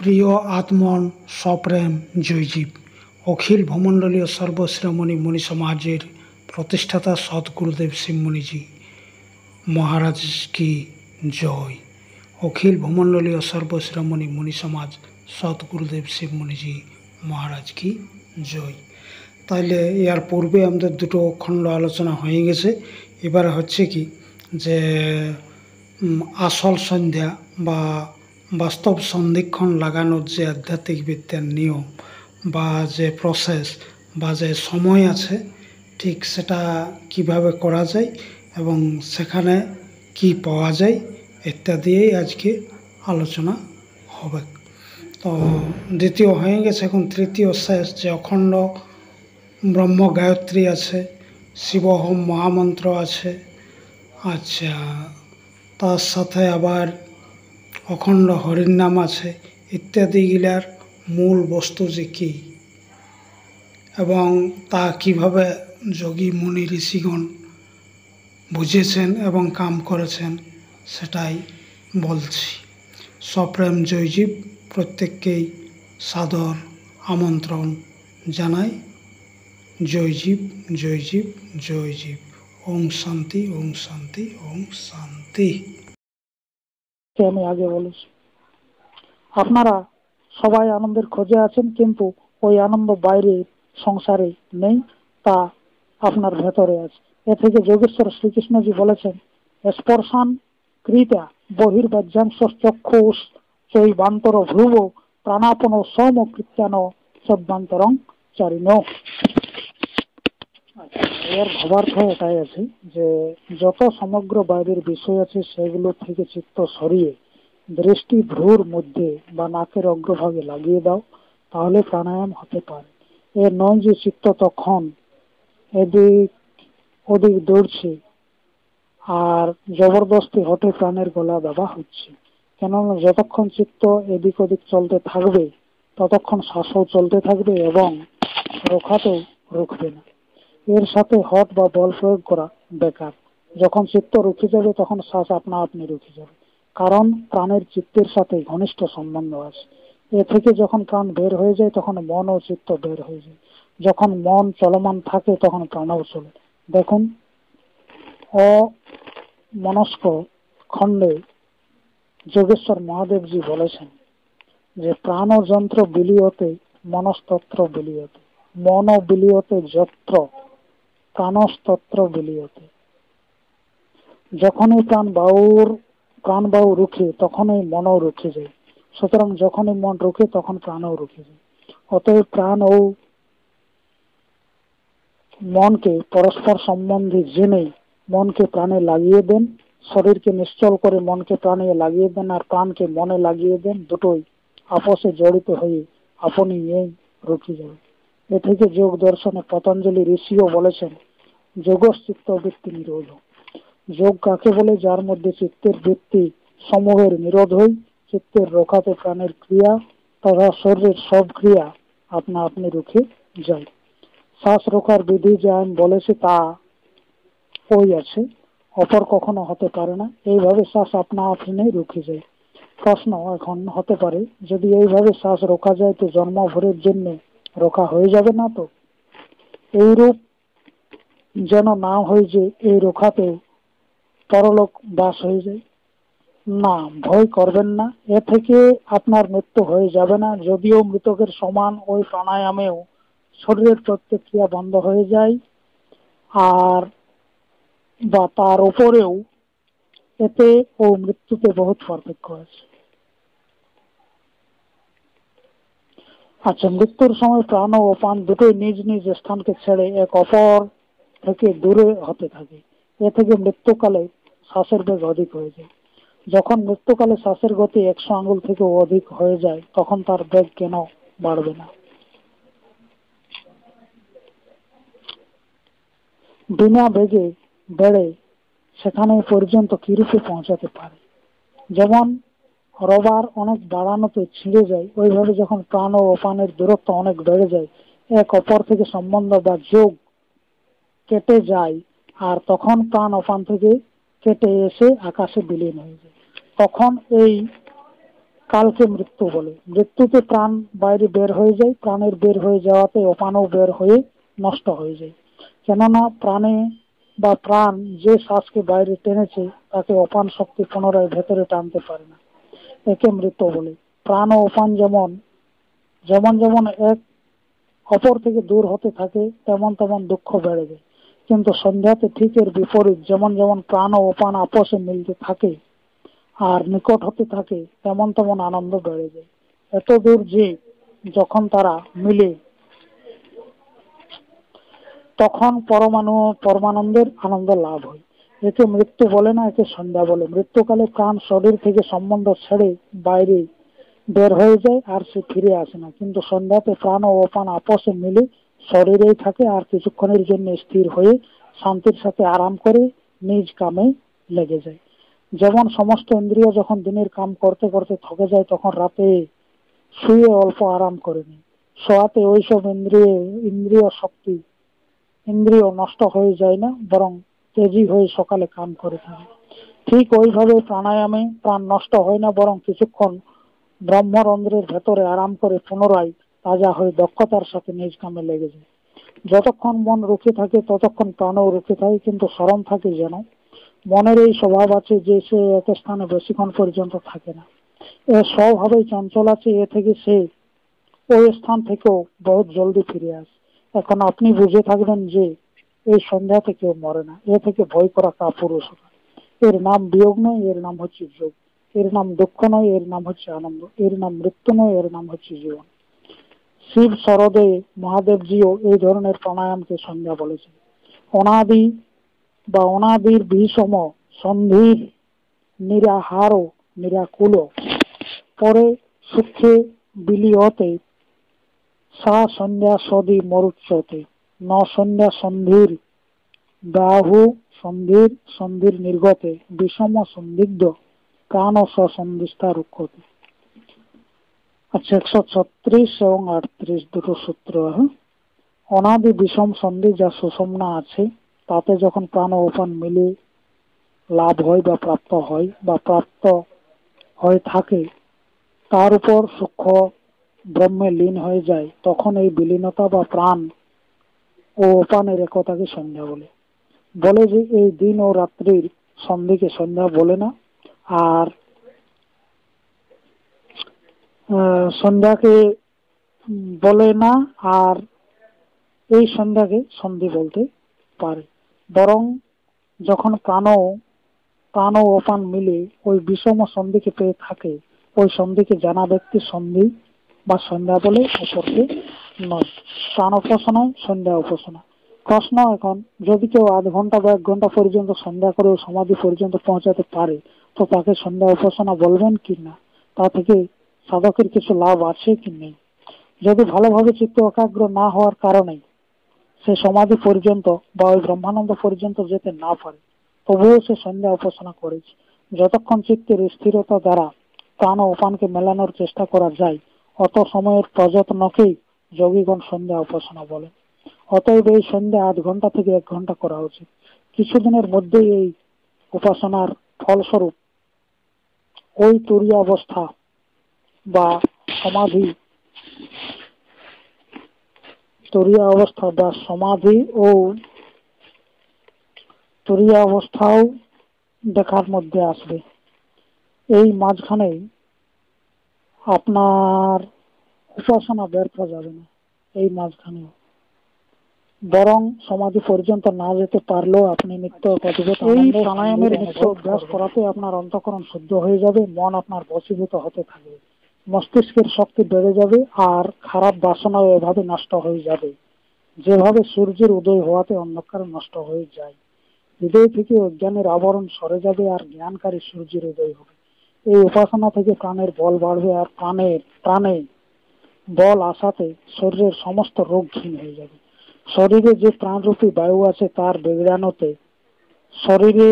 প্রিয় আত্মন সপ্রেম জয়জীব অখিল ভূমণ্ডলীয় সর্বশ্রমণী মণি সমাজের প্রতিষ্ঠাতা সদ্গুরুদেব শিবমণিজি মহারাজ কি জয়। অখিল ভূমণ্ডলীয় সর্বশ্রমণী মণি সমাজ সদ্গুরুদেব শিবমণিজি মহারাজ কি জয়। তাইলে এর পূর্বে আমাদের দুটো খণ্ড আলোচনা হয়ে গেছে। এবারে হচ্ছে কি যে আসল সন্ধ্যা বা বাস্তব সন্ধিক্ষণ লাগানোর যে আধ্যাত্মিক বিদ্যার নিয়ম বা যে প্রসেস বা যে সময় আছে, ঠিক সেটা কিভাবে করা যায় এবং সেখানে কি পাওয়া যায় ইত্যাদিই আজকে আলোচনা হবে। তো দ্বিতীয় হয়ে গেছে, এখন তৃতীয় শেষ যে অখণ্ড ব্রহ্ম গায়ত্রী আছে, শিবহোম মহামন্ত্র আছে। আচ্ছা, তার সাথে আবার অখণ্ড হরির নাম আছে ইত্যাদিগুলার মূল বস্তু যে কী এবং তা কিভাবে যোগী মুনি ঋষিগণ বুঝেছেন এবং কাম করেছেন সেটাই বলছি। সপ্রেম জয়জীব প্রত্যেককেই সাদর আমন্ত্রণ জানাই। জয়জীব জয়জীব জয়জীব। ওম শান্তি ওম শান্তি ওম শান্তি। আমি আগে বলেছি, আপনারা সবাই আনন্দের খোঁজে আছেন, কিন্তু ওই আনন্দ বাইরে সংসারে নেই, তা আপনার ভেতরে আছে। এ থেকে যোগেশ্বর শ্রীকৃষ্ণজি বলেছেন, স্পর্শান কৃতা বহির্বাহ্যাংশ চক্ষুষ চৈবান্তর ভ্রুব প্রাণাপন সম কৃত্যান সদ্বান্তরং চারিণ। এর ভাবার্থ এটাই আছে যে যত সমগ্র বাইরের বিষয় আছে সেগুলো থেকে চিত্ত সরিয়ে দৃষ্টি ভ্রুর মধ্যে বা নাকের অগ্রভাগে লাগিয়ে দাও, তাহলে প্রাণায়াম হতে পারে। এর নয় যে চিত্ত তখন এদিক ওদিক দৌড়ছে আর জবরদস্তি হতে প্রাণের গলা দেওয়া হচ্ছে। কেননা যতক্ষণ চিত্ত এদিক ওদিক চলতে থাকবে ততক্ষণ শ্বাসও চলতে থাকবে এবং রোখাতেও রুখবে না। এর সাথে হট বা বল প্রয়োগ করা বেকার। যখন চিত্ত রুখে যাবে তখন শ্বাস আপনা আপনি রুখে যাবে, কারণ প্রাণের চিত্তের সাথে ঘনিষ্ঠ সম্বন্ধ আছে। এ থেকে যখন প্রাণ বের হয়ে যায় তখন মন ও চিত্ত বের হয়ে যায়। যখন মন চলমান থাকে তখন প্রাণও চলে। দেখুন, অমনস্ক খণ্ডে যোগেশ্বর মহাদেবজি বলেছেন যে প্রাণ যন্ত্র বিলীয়তে মনস্তত্র বিলীয়তে, মন বিলীয়তে যত্র প্রাণস্তত্র বিলীয়তে। যখনই প্রাণবায়ু রুখে তখনই মনও রুখে যায়। সুতরাং যখনই মন রুখে তখন প্রাণও রুখে যায়। অতএব প্রাণ ও মনকে পরস্পর সম্বন্ধে জেনে মনকে প্রাণে লাগিয়ে দেন, শরীরকে নিশ্চল করে মনকে প্রাণে লাগিয়ে দেন আর প্রাণকে মনে লাগিয়ে দেন। দুটোই আপসে জড়িত হয়ে আপনি এই রুখে যাবে। এ থেকে যোগ দর্শনে পতঞ্জলি ঋষিও বলেছেন, যোগশ্চিত্ত বৃত্তি নিরোধ। যোগ কাকে বলে? যার মধ্যে চিত্তের বৃত্তি সমূহের নিরোধ হই, চিত্তের রোখাতে প্রাণের ক্রিয়া তথা শরীরের সব ক্রিয়া আপনা আপনি রুখে যায়। শ্বাস রোখার বিধি যে আমি বলেছি তা ওই আছে, অপর কখনো হতে পারে না। এইভাবে শ্বাস আপনা আপনি রুখে যায়। প্রশ্ন এখন হতে পারে, যদি এইভাবে শ্বাস রোখা যায় তো জন্মভরের জন্য রোখা হয়ে যাবে না? তো এইরূপ যেন না হয় যে এই রোখাতে পরলোক বাস হয়ে যায়। না, ভয় করবেন না, এ থেকে আপনার মৃত্যু হয়ে যাবে না। যদিও মৃতকের সমান ওই প্রাণায়ামেও শরীরের প্রত্যেক ক্রিয়া বন্ধ হয়ে যায় আর বা তার উপরেও, এতে ও মৃত্যুতে বহুত পার্থক্য আছে। আচ্ছা, মৃত্যুর সময় প্রাণ ও অপান দুটোই নিজ নিজ স্থানকে ছেড়ে এক অপর থেকে দূরে হতে থাকে। এ থেকে মৃত্যুকালে শ্বাসের বেগ অধিক হয়ে যায়। যখন মৃত্যুকালে শ্বাসের গতি 100 আঙ্গুল থেকে অধিক হয়ে যায় তখন তার বেগ কেন বাড়বে না? বিনা বেগে বেড়ে সেখানে পর্যন্ত কিরূপে পৌঁছাতে পারে? যেমন রবার অনেক বাড়ানোতে ছিঁড়ে যায়, ওইভাবে যখন প্রাণ ও অপানের দূরত্ব অনেক বেড়ে যায়, এক অপর থেকে সম্বন্ধ বা যোগ কেটে যায় আর তখন প্রাণ অপান থেকে কেটে এসে আকাশে বিলীন হয়ে যায়। তখন এই কালকে মৃত্যু বলে। মৃত্যুতে প্রাণ বাইরে বের হয়ে যায়, প্রাণের বের হয়ে যাওয়াতে অপানও বের হয়ে নষ্ট হয়ে যায়। কেননা প্রাণে বা প্রাণ যে শ্বাসকে বাইরে টেনেছে তাকে অপান শক্তি পুনরায় ভেতরে টানতে পারে না, একে মৃত্যু বলে। প্রাণ ও অপান যেমন যেমন যেমন এক অপর থেকে দূর হতে থাকে তেমন তেমন দুঃখ বেড়ে যায়। কিন্তু সন্ধ্যাতে ঠিক এর বিপরীত, যেমন যেমন প্রাণ ও অপান আপসে মিলতে থাকে আর নিকট হতে থাকে তেমন তেমন আনন্দ বেড়ে যায়। এত দূর যে যখন তারা মিলে তখন পরমানন্দের আনন্দ লাভ হয়। একে মৃত্যু বলে না, একে সন্ধ্যা বলে। মৃত্যুকালে প্রাণ শরীর থেকে সম্বন্ধ ছেড়ে বাইরে বের হয়ে যায় আর সে ফিরে আসে না। কিন্তু সন্ধ্যাতে প্রাণ ও অপান আপসে মিলে শরীরেই থাকে আর কিছুক্ষণের জন্য স্থির হয়ে শান্তির সাথে আরাম করে নিজ কামে লেগে যায়। যেমন সমস্ত ইন্দ্রিয় যখন দিনের কাম করতে করতে থকে যায় তখন রাতে শুয়ে অল্প আরাম করে নেয়। শোয়াতে ওইসব ইন্দ্রিয় শক্তি ইন্দ্রিয় নষ্ট হয়ে যায় না, বরং তেজি হয়ে সকালে কাম করে থাকে। ঠিক ওইভাবে প্রাণায়ামে প্রাণ নষ্ট হয় না, বরং কিছুক্ষণ ব্রহ্মরন্ধ্রের ভেতরে আরাম করে পুনরায় তাজা হয়ে দক্ষতার সাথে নিজ কামে লেগে যায়। যতক্ষণ মন রুখে থাকে ততক্ষণ প্রাণও রুখে থাকে, কিন্তু স্মরণ থাকে যেন। মনের এই স্বভাব আছে যে সে এক স্থানে বেশিক্ষণ পর্যন্ত থাকে না। এ স্বভাবেই চঞ্চল আছে, এ থেকে সে ওই স্থান থেকেও বহুত জলদি ফিরে আসে। এখন আপনি বুঝে থাকবেন যে এই সন্ধ্যাতে কেউ মরে না, এ থেকে ভয় করা কাপুরুষতা। এর নাম বিয়োগ নয়, এর নাম হচ্ছে যোগ। এর নাম দুঃখ নয়, এর নাম হচ্ছে আনন্দ। এর নাম মৃত্যু নয়, এর নাম হচ্ছে জীবন। শিব শরদে মহাদেবজিও এই ধরনের প্রাণায়ামকে সন্ধ্যা বলেছেন। অনাদি বা অনাদির বিষম সন্ধির নিরাহার নিরাকুল পরে সুখে বিলিয়তে সা সন্ধ্যা সদি মরুচ্যতে ন সন্ধ্যা সন্ধির বাহু সন্ধির সন্ধির নির্গতে বিষম সন্দিগ্ধ প্রাণ সন্ধিষ্ঠা রুক্ষতে। আচ্ছা, 136 এবং 38 দুটো সূত্র। অনাদি বিষম সন্ধি যা সুষমনা আছে তাতে যখন প্রাণ ও অপান মিলে লাভ হয় বা প্রাপ্ত হয় বা প্রাপ্ত হয়ে থাকে, তার উপর সূক্ষ্ম ব্রহ্মে লীন হয়ে যায়, তখন এই বিলীনতা বা প্রাণ ও অপানের একতাকে সন্ধ্যা বলে। বলে যে এই দিন ও রাত্রির সন্ধিকে সন্ধ্যা বলে না, আর সন্ধ্যাকে বলে না, আর এই সন্ধ্যাকে সন্ধি বলতে পারে। বরং যখন প্রাণ ও অপান মিলে ওই বিষম সন্ধিকে পেয়ে থাকে, ওই সন্ধিকে জানা ব্যক্তি সন্ধি বা সন্ধ্যা বলে, অপরকে নয়। প্রাণ উপাসনায় সন্ধ্যা উপাসনা। প্রশ্ন এখন, যদি কেউ আধ ঘন্টা বা 1 ঘন্টা পর্যন্ত সন্ধ্যা করে সমাধি পর্যন্ত পৌঁছাতে পারে তো তাকে সন্ধ্যা উপাসনা বলবেন কি না? তা থেকে সাধকের কিছু লাভ আছে কি নেই? যদি ভালোভাবে চিত্ত একাগ্র না হওয়ার কারণে সে সমাধি পর্যন্ত বা ওই ব্রহ্মানন্দ পর্যন্ত যেতে না পারে, তবুও সে সন্ধ্যা উপাসনা করেছে। যতক্ষণ চিত্তের স্থিরতা দ্বারা প্রাণ ও উপানকে মেলানোর চেষ্টা করা যায়, অত সময়ের প্রযত্নকেই যোগীগণ সন্ধ্যা উপাসনা বলেন। অতএব এই সন্ধ্যা 8 ঘন্টা থেকে 1 ঘন্টা করা উচিত। কিছুদিনের মধ্যেই এই উপাসনার ফলস্বরূপ ওই তুরীয় অবস্থা বা সমাধি সমাধি ও তুরীয় অবস্থাও দেখার মধ্যে আসবে। এই মাঝখানে আপনার উপাসনা ব্যর্থ যাবে না। এই মাঝখানে বরং সমাধি পর্যন্ত না যেতে পারলেও আপনি নিত্য এই প্রাণায়ামের নিত্য অভ্যাস করাতে আপনার অন্তঃকরণ শুদ্ধ হয়ে যাবে, মন আপনার বশীভূত হতে থাকবে, মস্তিষ্কের শক্তি বেড়ে যাবে, আর খারাপ বাসনাও এভাবে নষ্ট হয়ে যাবে যেভাবে সূর্যের উদয় হওয়াতে অন্ধকার নষ্ট হয়ে যায়। হৃদয় থেকে অজ্ঞানের আবরণ সরে যাবে আর জ্ঞানকারী সূর্যের উদয় হবে। এই উপাসনা থেকে প্রাণের বল বাড়বে, আর প্রাণে বল আসাতে শরীরের সমস্ত রোগ ক্ষীণ হয়ে যাবে। শরীরে যে প্রাণরূপী বায়ু আছে তার বিজ্ঞানতে শরীরে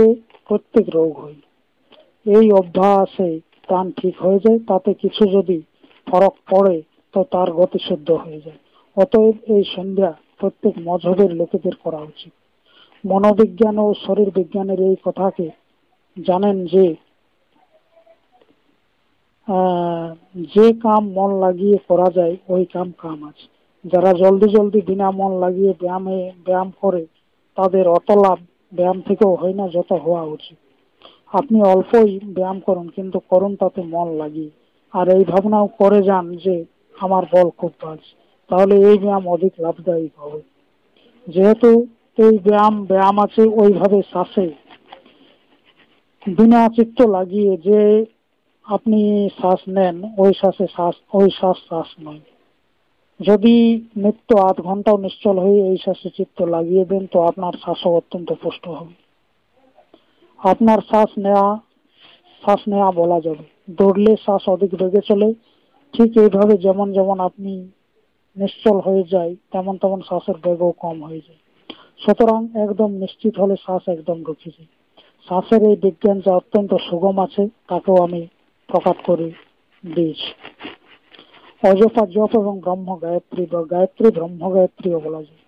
প্রত্যেক রোগ হয়। এই অভ্যাসে প্রাণ ঠিক হয়ে যায়, তাতে কিছু যদি ফরক পড়ে তো তার গতি শুদ্ধ হয়ে যায়। অতএব এই সন্ধ্যা প্রত্যেক মজহবের লোকেদের করা উচিত। মনোবিজ্ঞান ও শরীর বিজ্ঞানের এই কথাকে জানেন যে যে কাম মন লাগিয়ে করা যায় ওই কাম আছে। যারা জলদি জলদি বিনা মন লাগিয়ে ব্যায়াম করে তাদের অত লাভ ব্যায়াম থেকেও হয় না যত হওয়া উচিত। আপনি অল্পই ব্যায়াম করুন, কিন্তু করুন তাতে মন লাগিয়ে। আর এই ভাবনাও করে যান যে আমার বল খুব বাড়ছে, তাহলে এই ব্যায়াম অধিক লাভদায়ী হবে। যেহেতু এই ব্যায়াম আছে ওইভাবে শ্বাসে বিনা চিত্ত লাগিয়ে যে আপনি শ্বাস নেন ওই শ্বাস নয়। যদি নিত্য 8 ঘন্টাও নিশ্চল হয়ে এই শ্বাসে চিত্ত লাগিয়ে দেন তো আপনার শ্বাসও অত্যন্ত পুষ্ট হবে। আপনার শ্বাস নেওয়া বলা যাবে। দৌড়লে শ্বাস অধিক বেগে চলে, ঠিক এইভাবে যেমন যেমন আপনি নিশ্চল হয়ে যায় তেমন তেমন শ্বাসের বেগও কম হয়ে যায়। সুতরাং একদম নিশ্চিত হলে শ্বাস একদম রুখে যায়। শ্বাসের এই বিজ্ঞান যা অত্যন্ত সুগম আছে তাকেও আমি প্রকাশ করে দিয়েছি। অজপা জপ এবং ব্রহ্ম গায়ত্রী বা গায়ত্রী ব্রহ্ম গায়ত্রীও বলা যায়।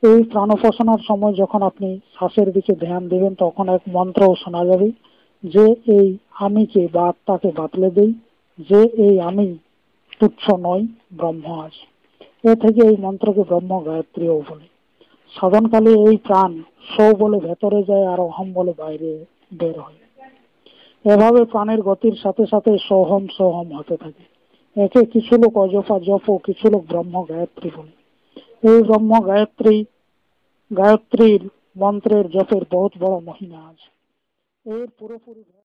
এই প্রাণোপাসনার সময় যখন আপনি শ্বাসের দিকে ধ্যান দিবেন তখন এক মন্ত্রও শোনা যাবে যে এই আমিকে বা আত্মাকে বাতলে দেই, যে এই আমি তুচ্ছ নয়, ব্রহ্ম আছে। এ থেকে এই মন্ত্রকে ব্রহ্ম গায়ত্রীও বলে। সাধনকালে এই প্রাণ সৌ বলে ভেতরে যায় আর অহম বলে বাইরে বের হয়। এভাবে প্রাণের গতির সাথে সাথে সোহম সোহম হতে থাকে। একে কিছু লোক অজপা জপ ও কিছু লোক ব্রহ্ম গায়ত্রী বলে। এই ব্রহ্ম গায়ত্রীর মন্ত্রের জপের বহুত বড় মহিমা আছে। এর পুরোপুরি